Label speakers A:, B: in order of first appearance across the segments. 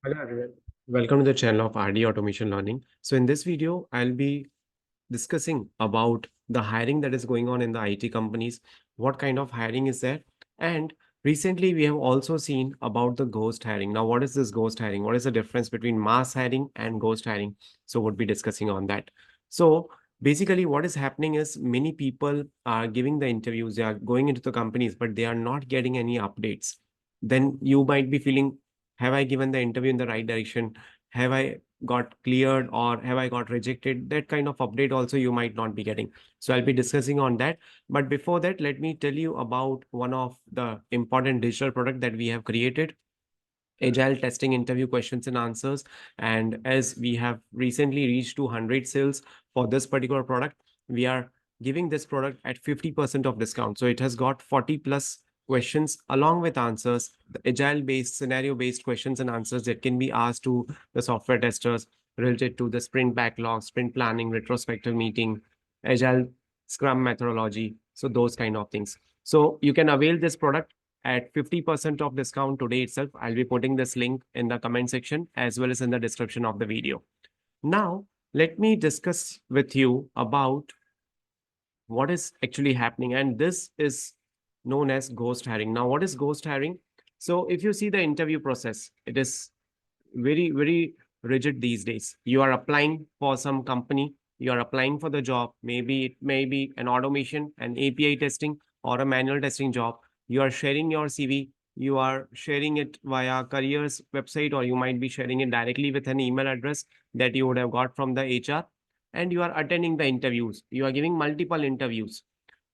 A: Hello everyone. Welcome to the channel of RD Automation Learning. So in this video, I'll be discussing about the hiring that is going on in the IT companies, what kind of hiring is there. And recently we have also seen about the ghost hiring. Now, what is this ghost hiring? What is the difference between mass hiring and ghost hiring? So we'll be discussing on that. So basically what is happening is many people are giving the interviews, they are going into the companies, but they are not getting any updates. Then you might be feeling, have I given the interview in the right direction? Have I got cleared or have I got rejected? That kind of update also you might not be getting. So I'll be discussing on that. But before that, let me tell you about one of the important digital product that we have created. Agile testing interview questions and answers. And as we have recently reached 200 sales for this particular product, we are giving this product at 50% of discount. So it has got 40 plus questions along with answers, the agile based, scenario based questions and answers that can be asked to the software testers related to the sprint backlog, sprint planning, retrospective meeting, agile scrum methodology. So those kind of things. So you can avail this product at 50% of discount today itself. I'll be putting this link in the comment section as well as in the description of the video. Now, let me discuss with you about what is actually happening. And this is known as ghost hiring. Now, what is ghost hiring? So if you see the interview process, it is very rigid these days. You are applying for some company, you are applying for the job. Maybe it may be an automation, an API testing, or a manual testing job. You are sharing your CV, you are sharing it via careers website, or you might be sharing it directly with an email address that you would have got from the HR, and you are attending the interviews. You are giving multiple interviews,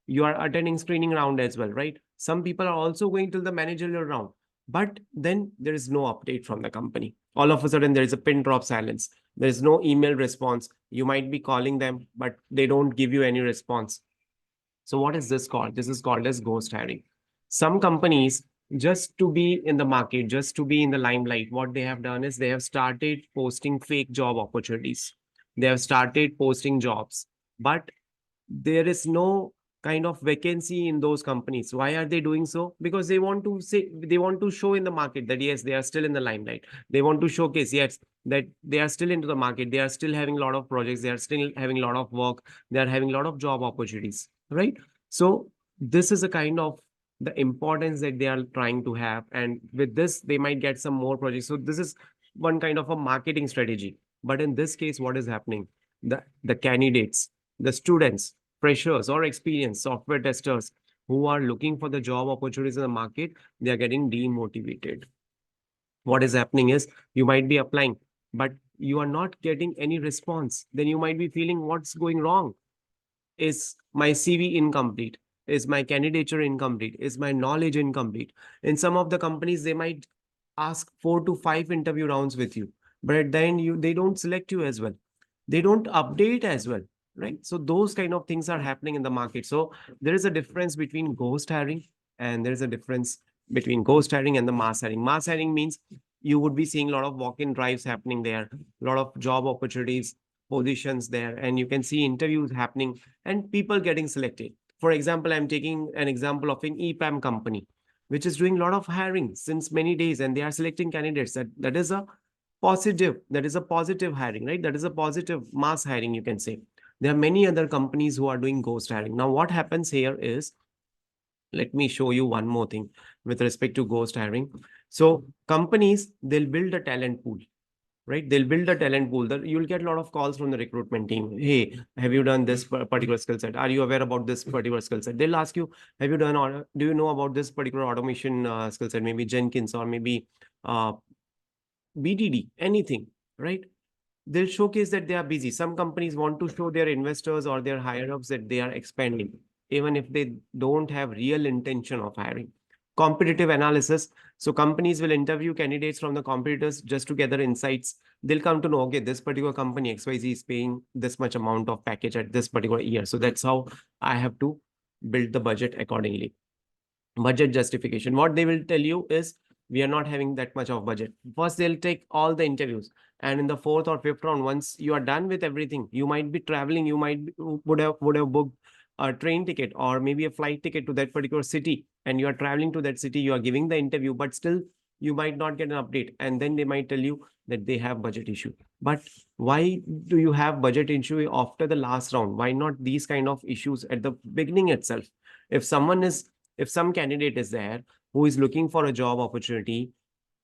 A: you are attending screening round as well, right? Some people are also going to the managerial round, but then there is no update from the company. All of a sudden there is a pin drop silence, there is no email response. You might be calling them, but they don't give you any response. So what is this called? This is called as ghost hiring. Some companies, just to be in the market, just to be in the limelight, what they have done is they have started posting fake job opportunities. They have started posting jobs, but there is no kind of vacancy in those companies. Why are they doing so? Because they want to say, they want to show in the market that yes, they are still in the limelight. They want to showcase, yes, that they are still into the market, they are still having a lot of projects, they are still having a lot of work, they are having a lot of job opportunities, right? So this is a kind of the importance that they are trying to have, and with this they might get some more projects. So this is one kind of a marketing strategy. But in this case, what is happening? The candidates, the students, freshers or experienced software testers who are looking for the job opportunities in the market, they are getting demotivated. What is happening is you might be applying, but you are not getting any response. Then you might be feeling, what's going wrong? Is my CV incomplete? Is my candidature incomplete? Is my knowledge incomplete? In some of the companies, they might ask 4 to 5 interview rounds with you, but at the end, they don't select you as well. They don't update as well, right? So those kind of things are happening in the market. So there is a difference between ghost hiring, and there is a difference between ghost hiring and the mass hiring. Mass hiring means you would be seeing a lot of walk-in drives happening there, a lot of job opportunities, positions there, and you can see interviews happening and people getting selected. For example, I'm taking an example of an EPAM company, which is doing a lot of hiring since many days, and they are selecting candidates. That is a positive, that is a positive hiring, right? That is a positive mass hiring, you can say. There are many other companies who are doing ghost hiring. Now what happens here is, let me show you one more thing with respect to ghost hiring. So companies, they'll build a talent pool, right? They'll build a talent pool that you'll get a lot of calls from the recruitment team. Hey, have you done this particular skill set? Are you aware about this particular skill set? They'll ask you, have you done, or do you know about this particular automation skill set? Maybe Jenkins or maybe uh, BDD, anything, right? They'll showcase that they are busy. Some companies want to show their investors or their higher ups that they are expanding, even if they don't have real intention of hiring. Competitive analysis. So companies will interview candidates from the competitors just to gather insights. They'll come to know, okay, this particular company XYZ is paying this much amount of package at this particular year. So that's how I have to build the budget accordingly. Budget justification. What they will tell you is, we are not having that much of budget. First, they'll take all the interviews, and in the fourth or fifth round, once you are done with everything, you might be traveling, you might be, would have booked a train ticket or maybe a flight ticket to that particular city, and you are traveling to that city, you are giving the interview, but still you might not get an update, and then they might tell you that they have budget issue. But why do you have budget issue after the last round? Why not these kind of issues at the beginning itself? If someone is, if some candidate is there who is looking for a job opportunity,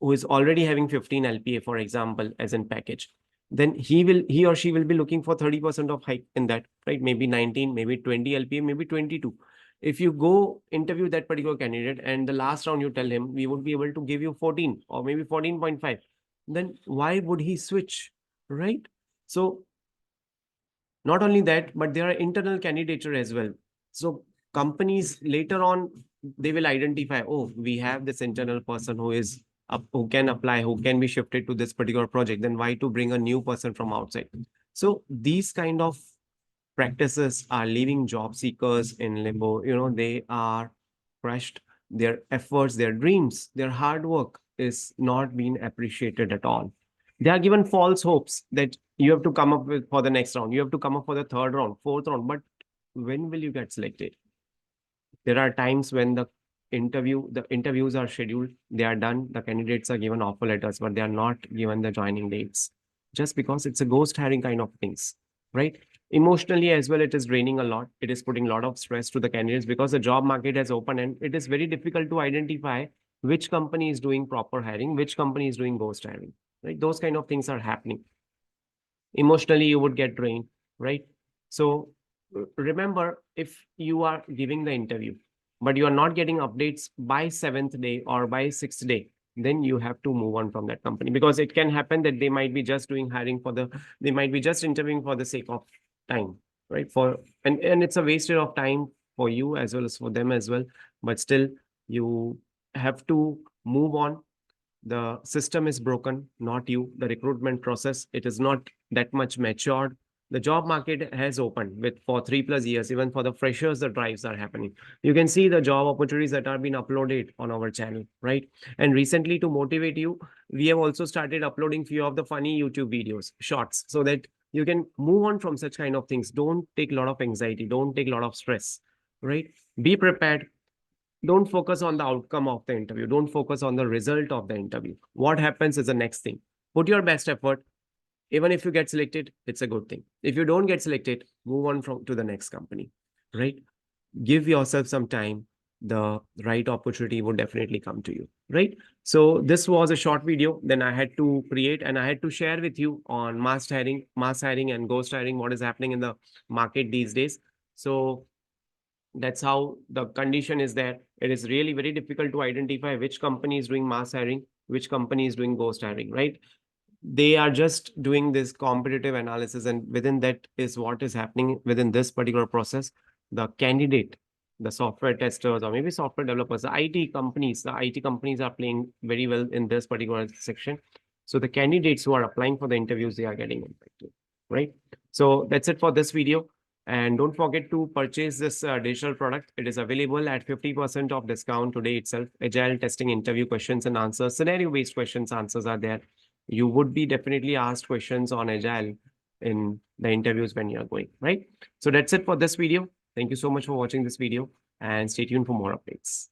A: who is already having 15 LPA, for example, as in package, then he or she will be looking for 30% of hike in that, right? Maybe 19, maybe 20 LPA, maybe 22. If you go interview that particular candidate and the last round you tell him we would be able to give you 14 or maybe 14.5, then why would he switch, right? So not only that, but there are internal candidature as well. So companies later on, they will identify, oh, we have this internal person who is up, who can apply, who can be shifted to this particular project. Then why to bring a new person from outside? So these kind of practices are leaving job seekers in limbo. They are crushed. Their efforts, their dreams, their hard work is not being appreciated at all. They are given false hopes that you have to come up with for the next round, you have to come up for the third round, fourth round, but when will you get selected? There are times when the interviews are scheduled, they are done, the candidates are given offer letters, but they are not given the joining dates, just because it's a ghost hiring kind of things, right? Emotionally as well, it is draining a lot. It is putting a lot of stress to the candidates because the job market has opened and it is very difficult to identify which company is doing proper hiring, which company is doing ghost hiring, right? Those kind of things are happening. Emotionally you would get drained, right? So remember, if you are giving the interview but you are not getting updates by 7th day or by 6th day, then you have to move on from that company, because it can happen that they might be just doing hiring for the, they might be just interviewing for the sake of time, right? For, and it's a wasted of time for you as well as for them as well. But still, you have to move on. The system is broken, not you. The recruitment process, it is not that much matured. The job market has opened with for 3+ years. Even for the freshers, the drives are happening. You can see the job opportunities that are being uploaded on our channel, right? And recently, to motivate you, we have also started uploading few of the funny YouTube videos, shorts, so that you can move on from such kind of things. Don't take a lot of anxiety, don't take a lot of stress, right? Be prepared. Don't focus on the outcome of the interview, don't focus on the result of the interview. What happens is the next thing. Put your best effort. Even if you get selected, it's a good thing. If you don't get selected, move on from to the next company, right? Give yourself some time. The right opportunity would definitely come to you, right? So this was a short video, then I had to create and I had to share with you on mass hiring and ghost hiring, what is happening in the market these days. So that's how the condition is there. It is really very difficult to identify which company is doing mass hiring, which company is doing ghost hiring, right? They are just doing this competitive analysis, and within that is what is happening within this particular process. The candidate, the software testers, or maybe software developers, the IT companies are playing very well in this particular section. So the candidates who are applying for the interviews, they are getting impacted, right? So that's it for this video. And don't forget to purchase this digital product. It is available at 50% of discount today itself. Agile testing, interview questions and answers, scenario-based questions, answers are there. You would be definitely asked questions on Agile in the interviews when you're going, right? So that's it for this video. Thank you so much for watching this video and stay tuned for more updates.